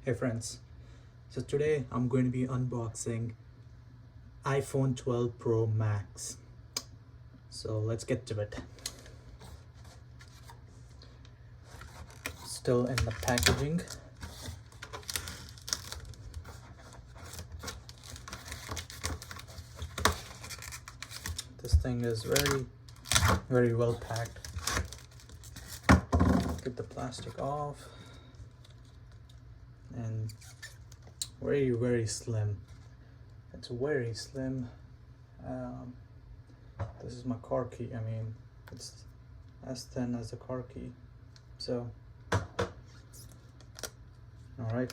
Hey friends, so today I'm going to be unboxing iPhone 12 Pro Max. So let's get to it. Still in the packaging. This thing is very well packed. Get the plastic off. And very slim. It's very slim. This is my car key. I mean, it's as thin as a car key. So, all right.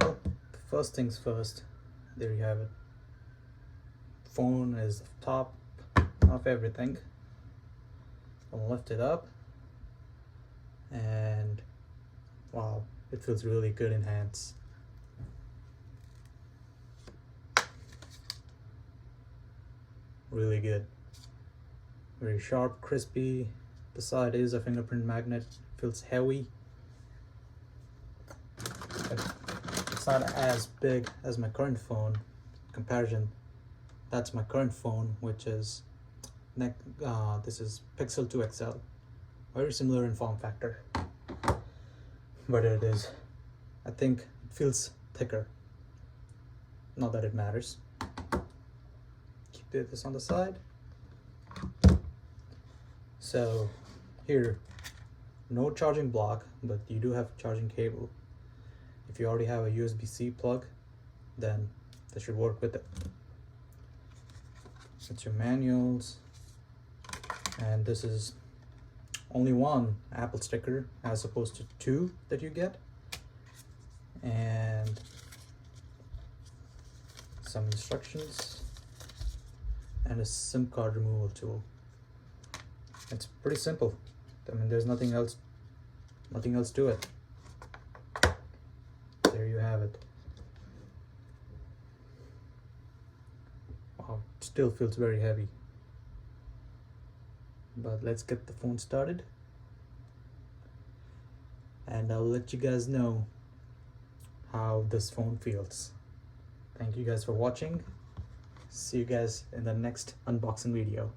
Well, first things first. There you have it. Phone is the top of everything. I'll lift it up, and wow, it feels really good in hands. Really good. Very sharp, crispy. The side is a fingerprint magnet. Feels heavy. It's not as big as my current phone. Comparison, that's my current phone, which is this is Pixel 2 XL. Very similar in form factor, but I think it feels thicker. Not that it matters. Keep this on the side. So here, no charging block, but you do have charging cable. If you already have a USB-C plug, then this should work with it. It's your manuals, and this is only one Apple sticker as opposed to two that you get, and some instructions and a SIM card removal tool. It's pretty simple. I mean, there's nothing else to it. There you have it. Wow, it still feels very heavy. But let's get the phone started, and I'll let you guys know how this phone feels. Thank you guys for watching. See you guys in the next unboxing video.